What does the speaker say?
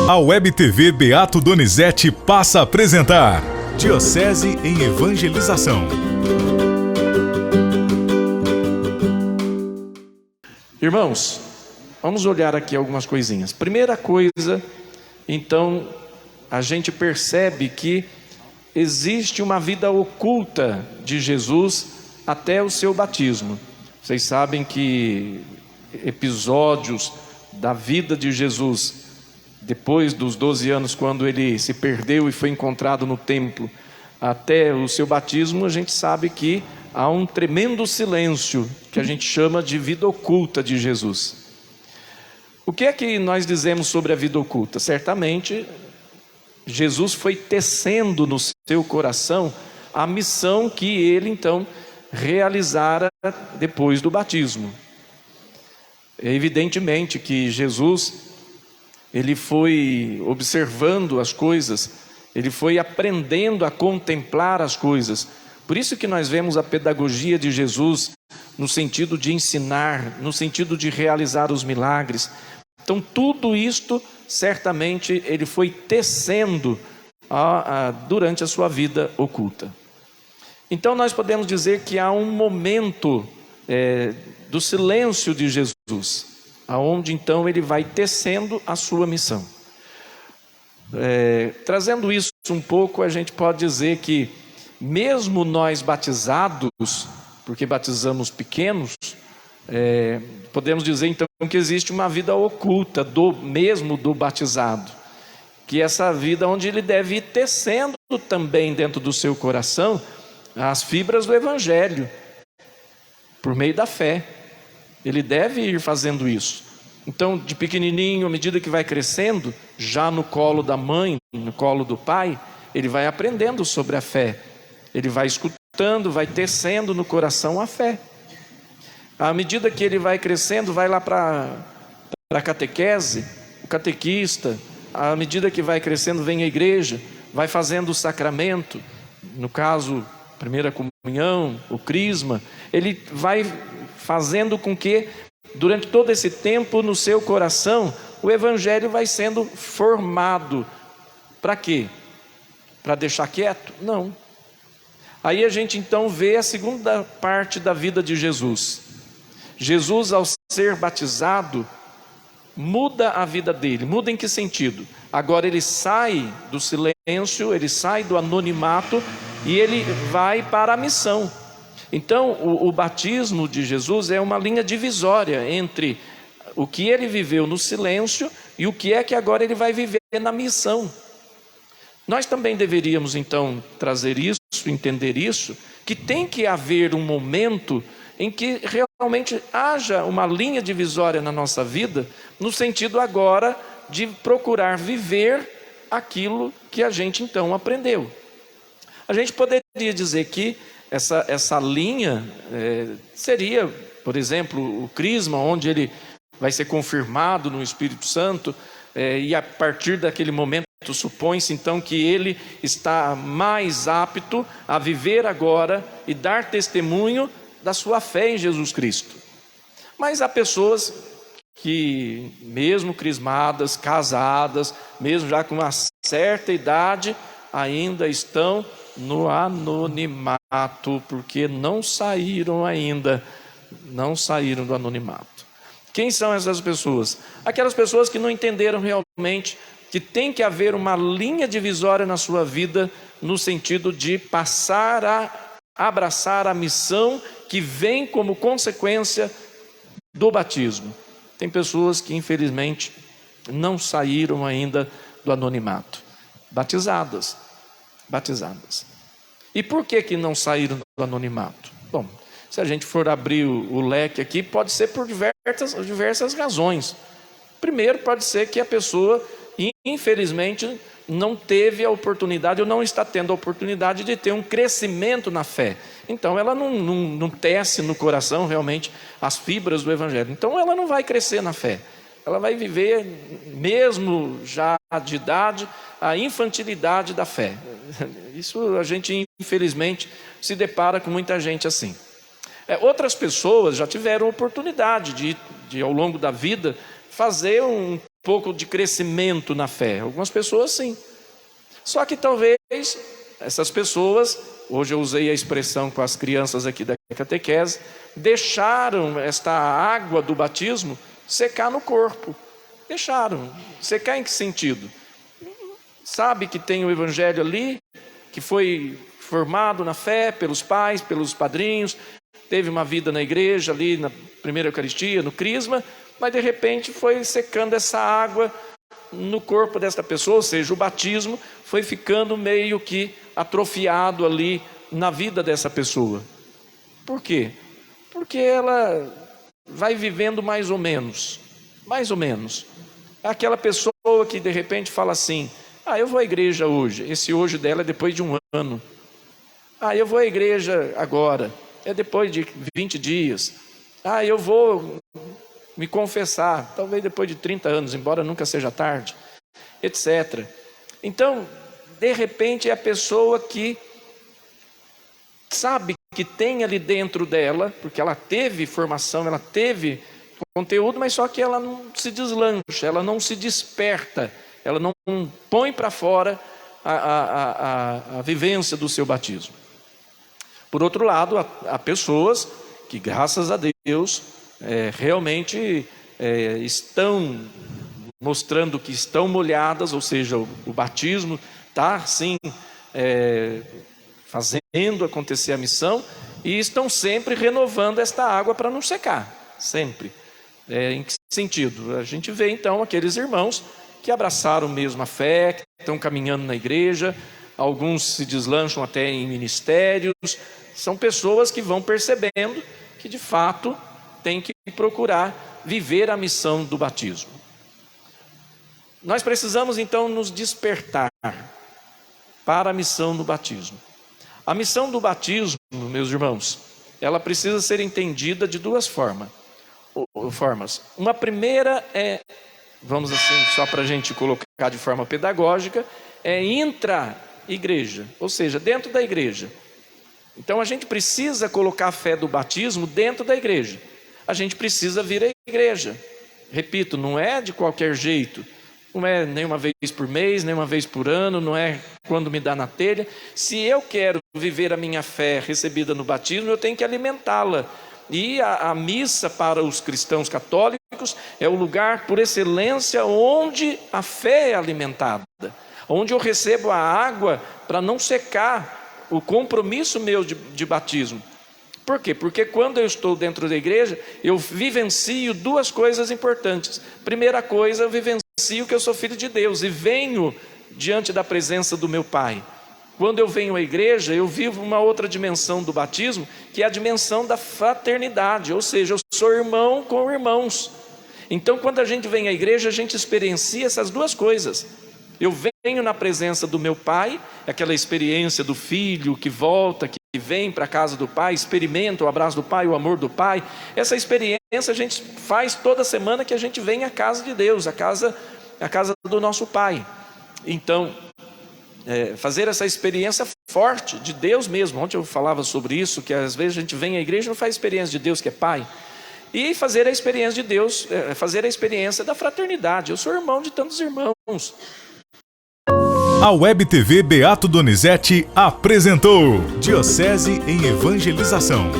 A Web TV Beato Donizete passa a apresentar Diocese em Evangelização. Irmãos, vamos olhar aqui algumas coisinhas. Primeira coisa, então, a gente percebe que existe uma vida oculta de Jesus até o seu batismo. Vocês sabem que episódios da vida de Jesus, depois dos 12 anos, quando ele se perdeu e foi encontrado no templo, até o seu batismo, a gente sabe que há um tremendo silêncio, que a gente chama de vida oculta de Jesus. O que é que nós dizemos sobre a vida oculta? Certamente, Jesus foi tecendo no seu coração a missão que ele então realizara depois do batismo. É evidentemente que Jesus, ele foi observando as coisas, ele foi aprendendo a contemplar as coisas. Por isso que nós vemos a pedagogia de Jesus no sentido de ensinar, no sentido de realizar os milagres. Então tudo isto, certamente, ele foi tecendo durante a sua vida oculta. Então nós podemos dizer que há um momento do silêncio de Jesus, aonde então ele vai tecendo a sua missão. Trazendo isso um pouco, a gente pode dizer que mesmo nós batizados, porque batizamos pequenos, podemos dizer então que existe uma vida oculta do batizado, que essa vida onde ele deve ir tecendo também dentro do seu coração as fibras do Evangelho, por meio da fé. Ele deve ir fazendo isso. Então, de pequenininho, à medida que vai crescendo, já no colo da mãe, no colo do pai, ele vai aprendendo sobre a fé. Ele vai escutando, vai tecendo no coração a fé. À medida que ele vai crescendo, vai lá para a catequese, o catequista. À medida que vai crescendo, vem a igreja, vai fazendo o sacramento. No caso, primeira comunhão, o crisma. Ele vai fazendo com que, durante todo esse tempo, no seu coração, o Evangelho vai sendo formado. Para quê? Para deixar quieto? Não. Aí a gente então vê a segunda parte da vida de Jesus. Jesus, ao ser batizado, muda a vida dele. Muda em que sentido? Agora ele sai do silêncio, ele sai do anonimato e ele vai para a missão. Então o batismo de Jesus é uma linha divisória entre o que ele viveu no silêncio e o que é que agora ele vai viver na missão. Nós também deveríamos então trazer isso, entender isso, que tem que haver um momento em que realmente haja uma linha divisória na nossa vida, no sentido agora de procurar viver aquilo que a gente então aprendeu. A gente poderia dizer que essa linha seria, por exemplo, o crisma, onde ele vai ser confirmado no Espírito Santo, e a partir daquele momento supõe-se então que ele está mais apto a viver agora e dar testemunho da sua fé em Jesus Cristo. Mas há pessoas que, mesmo crismadas, casadas, mesmo já com uma certa idade, ainda estão no anonimato, porque não saíram do anonimato. Quem são essas pessoas? Aquelas pessoas que não entenderam realmente que tem que haver uma linha divisória na sua vida, no sentido de passar a abraçar a missão que vem como consequência do batismo. Tem pessoas que infelizmente não saíram ainda do anonimato, batizadas. E por que não saíram do anonimato? Bom, se a gente for abrir o leque aqui, pode ser por diversas razões. Primeiro, pode ser que a pessoa, infelizmente, não teve a oportunidade ou não está tendo a oportunidade de ter um crescimento na fé. Então ela não tece no coração realmente as fibras do Evangelho. Então ela não vai crescer na fé. Ela vai viver, mesmo já de idade, a infantilidade da fé. Isso a gente infelizmente se depara com muita gente assim. Outras pessoas já tiveram oportunidade de ao longo da vida fazer um pouco de crescimento na fé. Algumas pessoas sim. Só que talvez essas pessoas, hoje eu usei a expressão com as crianças aqui da catequese, deixaram esta água do batismo secar no corpo. Deixaram. Secar em que sentido? Sabe que tem o evangelho ali, que foi formado na fé pelos pais, pelos padrinhos, teve uma vida na igreja ali na primeira Eucaristia, no crisma, mas de repente foi secando essa água no corpo desta pessoa, ou seja, o batismo foi ficando meio que atrofiado ali na vida dessa pessoa. Por quê? Porque ela vai vivendo mais ou menos. Aquela pessoa que de repente fala assim, eu vou à igreja hoje, esse hoje dela é depois de um ano. Eu vou à igreja agora, é depois de 20 dias. Eu vou me confessar, talvez depois de 30 anos, embora nunca seja tarde, etc. Então, de repente, é a pessoa que sabe que tem ali dentro dela, porque ela teve formação, ela teve conteúdo, mas só que ela não se deslancha, ela não se desperta, ela não põe para fora a vivência do seu batismo. Por outro lado, há pessoas que, graças a Deus, realmente estão mostrando que estão molhadas, ou seja, o batismo está sim fazendo acontecer a missão, e estão sempre renovando esta água para não secar, sempre. Em que sentido? A gente vê então aqueles irmãos que abraçaram mesmo a fé, que estão caminhando na igreja, alguns se deslancham até em ministérios, são pessoas que vão percebendo que de fato tem que procurar viver a missão do batismo. Nós precisamos então nos despertar para a missão do batismo. A missão do batismo, meus irmãos, ela precisa ser entendida de duas formas. Uma primeira vamos assim, só para a gente colocar de forma pedagógica, intra-igreja, ou seja, dentro da igreja. Então a gente precisa colocar a fé do batismo dentro da igreja. A gente precisa vir à igreja. Repito, não é de qualquer jeito. Não é nem uma vez por mês, nem uma vez por ano, não é quando me dá na telha. Se eu quero viver a minha fé recebida no batismo, eu tenho que alimentá-la. E a missa para os cristãos católicos é o lugar por excelência onde a fé é alimentada, onde eu recebo a água para não secar o compromisso meu de batismo. Por quê? Porque quando eu estou dentro da igreja, eu vivencio duas coisas importantes. Primeira coisa, eu vivencio que eu sou filho de Deus e venho diante da presença do meu Pai. Quando eu venho à igreja, eu vivo uma outra dimensão do batismo, que é a dimensão da fraternidade, ou seja, eu sou irmão com irmãos. Então, quando a gente vem à igreja, a gente experiencia essas duas coisas. Eu venho na presença do meu Pai, aquela experiência do filho que volta, que vem para a casa do Pai, experimenta o abraço do Pai, o amor do Pai. Essa experiência a gente faz toda semana que a gente vem à casa de Deus, a casa do nosso Pai. Então, fazer essa experiência forte de Deus mesmo. Ontem eu falava sobre isso, que às vezes a gente vem à igreja e não faz experiência de Deus que é Pai. E fazer a experiência de Deus, fazer a experiência da fraternidade. Eu sou irmão de tantos irmãos. A Web TV Beato Donizete apresentou Diocese em Evangelização.